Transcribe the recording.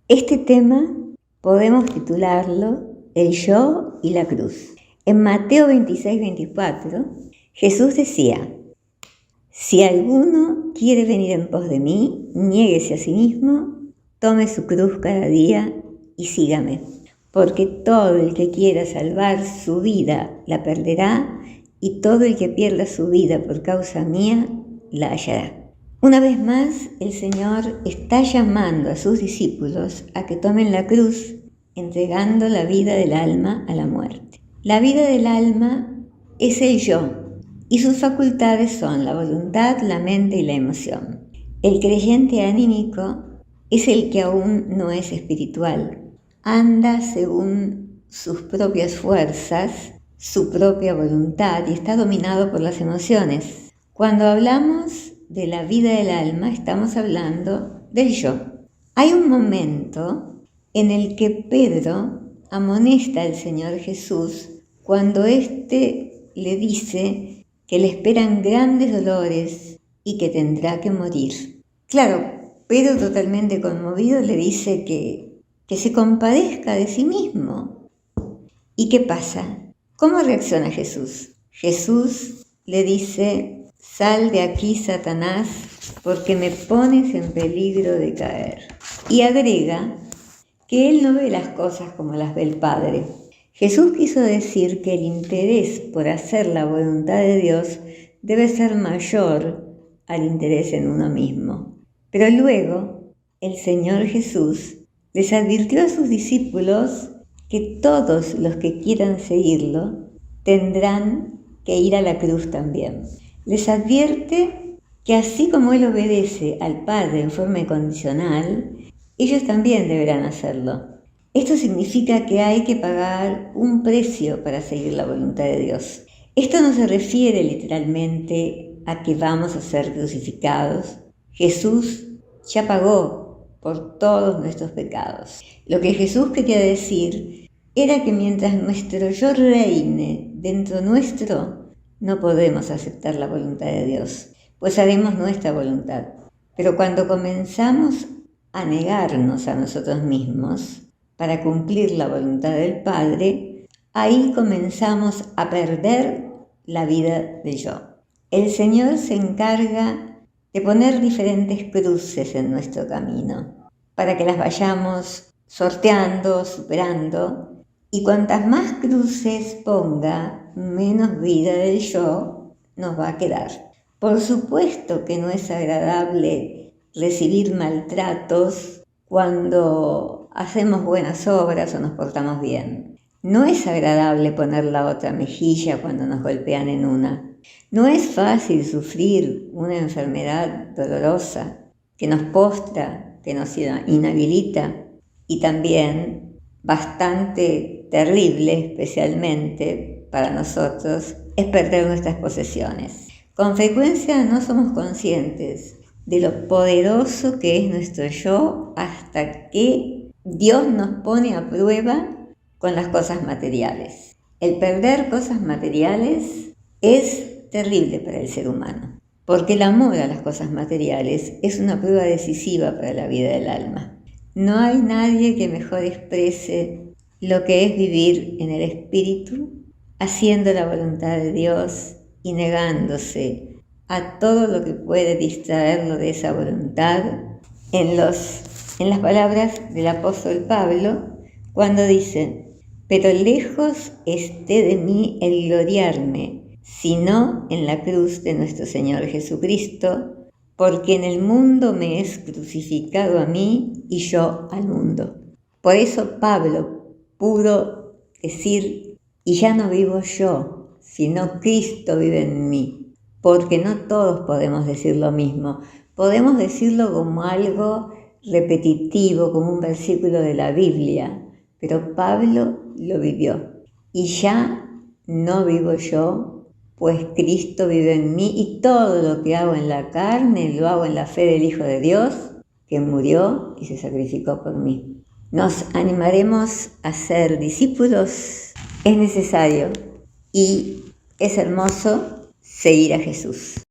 Este tema podemos titularlo El yo y la cruz. En Mateo 26-24, Jesús decía: si alguno quiere venir en pos de mí, niéguese a sí mismo, tome su cruz cada día y sígame. Porque todo el que quiera salvar su vida la perderá, y todo el que pierda su vida por causa mía la hallará. Una vez más, el Señor está llamando a sus discípulos a que tomen la cruz, entregando la vida del alma a la muerte. La vida del alma es el yo, y sus facultades son la voluntad, la mente y la emoción. El creyente anímico es el que aún no es espiritual. Anda según sus propias fuerzas, su propia voluntad, y está dominado por las emociones. Cuando hablamos de la vida del alma, estamos hablando del yo. Hay un momento en el que Pedro amonesta al Señor Jesús cuando éste le dice que le esperan grandes dolores y que tendrá que morir. Claro, Pedro, totalmente conmovido, le dice que se compadezca de sí mismo. ¿Y qué pasa? ¿Cómo reacciona Jesús? Jesús le dice: sal de aquí, Satanás, porque me pones en peligro de caer. Y agrega que él no ve las cosas como las ve el Padre. Jesús quiso decir que el interés por hacer la voluntad de Dios debe ser mayor al interés en uno mismo. Pero luego, el Señor Jesús les advirtió a sus discípulos que todos los que quieran seguirlo tendrán que ir a la cruz también. Les advierte que así como Él obedece al Padre en forma incondicional, ellos también deberán hacerlo. Esto significa que hay que pagar un precio para seguir la voluntad de Dios. Esto no se refiere literalmente a que vamos a ser crucificados. Jesús ya pagó por todos nuestros pecados. Lo que Jesús quería decir era que mientras nuestro yo reine dentro nuestro, no podemos aceptar la voluntad de Dios, pues haremos nuestra voluntad. Pero cuando comenzamos a negarnos a nosotros mismos para cumplir la voluntad del Padre, ahí comenzamos a perder la vida del yo. El Señor se encarga de poner diferentes cruces en nuestro camino, para que las vayamos sorteando, superando, y cuantas más cruces ponga, menos vida del yo nos va a quedar. Por supuesto que no es agradable recibir maltratos cuando hacemos buenas obras o nos portamos bien. No es agradable poner la otra mejilla cuando nos golpean en una. No es fácil sufrir una enfermedad dolorosa que nos postra, que nos inhabilita, y también bastante terrible, especialmente para nosotros, es perder nuestras posesiones. Con frecuencia no somos conscientes de lo poderoso que es nuestro yo hasta que Dios nos pone a prueba con las cosas materiales. El perder cosas materiales es terrible para el ser humano, porque el amor a las cosas materiales es una prueba decisiva para la vida del alma. No hay nadie que mejor exprese lo que es vivir en el espíritu, haciendo la voluntad de Dios y negándose a todo lo que puede distraerlo de esa voluntad, en las palabras del apóstol Pablo, cuando dice: pero lejos esté de mí el gloriarme, sino en la cruz de nuestro Señor Jesucristo, porque en el mundo me es crucificado a mí y yo al mundo. Por eso Pablo pudo decir: y ya no vivo yo, sino Cristo vive en mí. Porque no todos podemos decir lo mismo. Podemos decirlo como algo repetitivo, como un versículo de la Biblia, pero Pablo lo vivió. Y ya no vivo yo, pues Cristo vive en mí, y todo lo que hago en la carne lo hago en la fe del Hijo de Dios, que murió y se sacrificó por mí. Nos animaremos a ser discípulos. Es necesario y es hermoso seguir a Jesús.